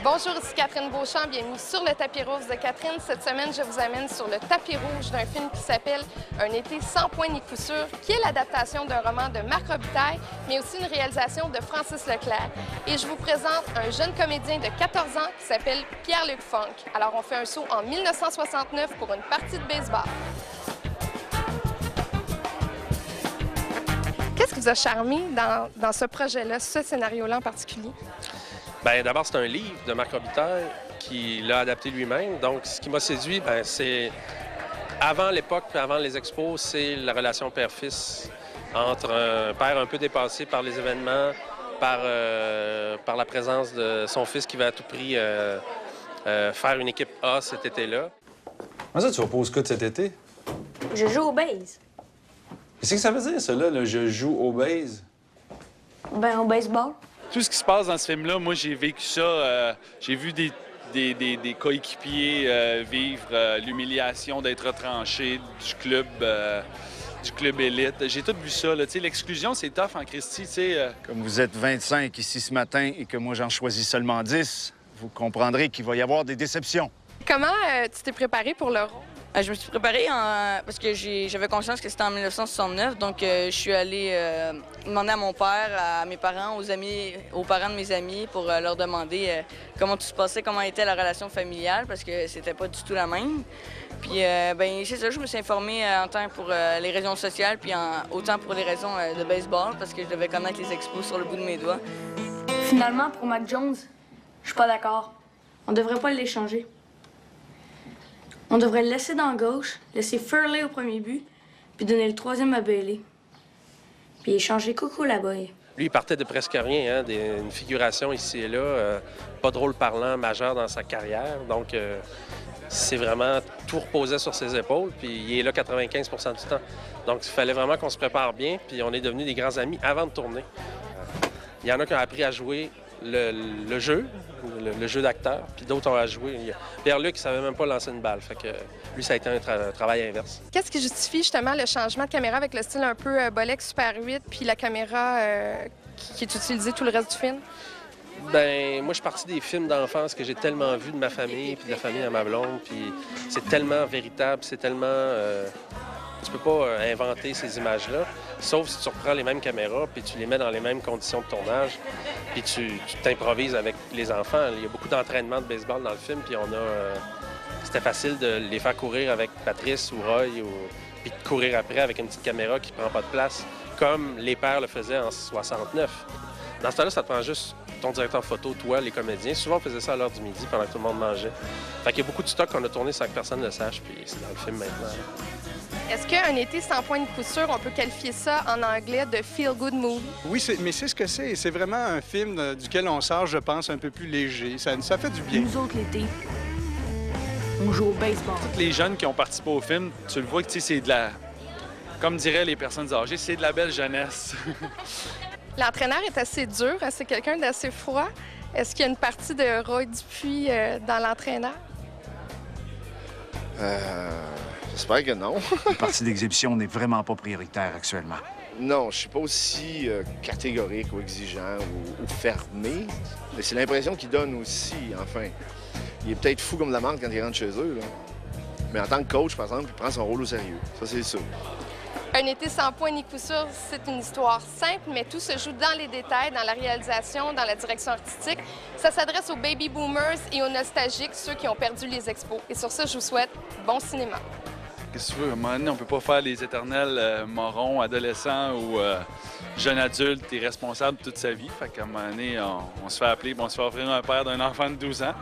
Bonjour, ici Catherine Beauchamp, bienvenue sur le tapis rose de Catherine. Cette semaine, je vous amène sur le tapis rouge d'un film qui s'appelle Un été sans point ni coup sûr, qui est l'adaptation d'un roman de Marc Robitaille, mais aussi une réalisation de Francis Leclerc. Et je vous présente un jeune comédien de 14 ans qui s'appelle Pierre-Luc Funk. Alors, on fait un saut en 1969 pour une partie de baseball. Qu'est-ce qui vous a charmé dans ce projet-là, ce scénario-là en particulier? Bien, d'abord, c'est un livre de Marc Robitaille qui l'a adapté lui-même. Donc, ce qui m'a séduit, c'est avant l'époque, puis avant les expos, c'est la relation père-fils entre un père un peu dépassé par les événements, par la présence de son fils qui va à tout prix faire une équipe A cet été-là. Comment ça, tu vas pas au scout cet été? Je joue au base. Qu'est-ce que ça veut dire, ça, là, je joue au base? Ben, au baseball. Tout ce qui se passe dans ce film-là, moi, j'ai vécu ça. J'ai vu des coéquipiers vivre l'humiliation d'être retranchés du club élite. J'ai tout vu ça. L'exclusion, c'est tough en Christie. Comme vous êtes 25 ici ce matin et que moi, j'en choisis seulement 10, vous comprendrez qu'il va y avoir des déceptions. Comment tu t'es préparé pour le rôle? Je me suis préparée parce que j'avais conscience que c'était en 1969, donc je suis allée demander à mon père, à mes parents, aux parents de mes amis pour leur demander comment tout se passait, comment était la relation familiale, parce que c'était pas du tout la même. Puis, ben c'est ça, je me suis informée en temps pour les raisons sociales, puis autant pour les raisons de baseball, parce que je devais connaître les expos sur le bout de mes doigts. Finalement, pour Mac Jones, je suis pas d'accord. On devrait pas l'échanger. On devrait le laisser dans gauche, laisser Furley au premier but, puis donner le troisième à Bailey. Puis échanger Coco Laboy. Lui, il partait de presque rien, hein, une figuration ici et là, pas de rôle parlant majeur dans sa carrière. Donc, c'est vraiment tout reposait sur ses épaules, puis il est là 95 % du temps. Donc, il fallait vraiment qu'on se prépare bien, puis on est devenus des grands amis avant de tourner. Il y en a qui ont appris à jouer le jeu d'acteur, puis d'autres ont à jouer. Pierre-Luc, il savait même pas lancer une balle, fait que lui, ça a été un travail inverse. Qu'est-ce qui justifie justement le changement de caméra avec le style un peu Bolex Super 8, puis la caméra qui est utilisée tout le reste du film? Ben moi, je suis parti des films d'enfance que j'ai tellement vus de ma famille, puis de la famille à ma blonde, puis c'est tellement véritable, c'est tellement... Tu peux pas inventer ces images-là, sauf si tu reprends les mêmes caméras puis tu les mets dans les mêmes conditions de tournage, puis tu t'improvises avec les enfants. Il y a beaucoup d'entraînement de baseball dans le film, puis c'était facile de les faire courir avec Patrice ou Roy, puis de courir après avec une petite caméra qui prend pas de place, comme les pères le faisaient en 69. Dans ce temps-là, ça te prend juste ton directeur photo, toi, les comédiens. Souvent, on faisait ça à l'heure du midi pendant que tout le monde mangeait. Fait qu'il y a beaucoup de stock qu'on a tourné sans que personne ne le sache, puis c'est dans le film maintenant. Est-ce qu'un été sans point de coup sûr, on peut qualifier ça en anglais de feel-good movie? Oui, mais c'est ce que c'est. C'est vraiment un film duquel on sort, je pense, un peu plus léger. Ça fait du bien. Nous autres, l'été, on joue au baseball. Tous les jeunes qui ont participé au film, tu le vois que c'est de la... Comme diraient les personnes âgées, c'est de la belle jeunesse. L'entraîneur est assez dur, hein, c'est quelqu'un d'assez froid. Est-ce qu'il y a une partie de Roy Dupuis dans l'entraîneur? J'espère que non. Une partie d'exhibition n'est vraiment pas prioritaire actuellement. Non, je suis pas aussi catégorique ou exigeant ou fermé. Mais c'est l'impression qu'il donne aussi, enfin. Il est peut-être fou comme la menthe quand il rentre chez eux, là. Mais en tant que coach, par exemple, il prend son rôle au sérieux. Ça, c'est sûr. Un été sans point ni coup sûr, c'est une histoire simple, mais tout se joue dans les détails, dans la réalisation, dans la direction artistique. Ça s'adresse aux baby boomers et aux nostalgiques, ceux qui ont perdu les expos. Et sur ça, je vous souhaite bon cinéma. Qu'est-ce que tu veux? À un moment donné, on peut pas faire les éternels morons, adolescents ou jeunes adultes et responsables toute sa vie. Fait qu'à un moment donné, on se fait appeler, on se fait offrir un père d'un enfant de 12 ans.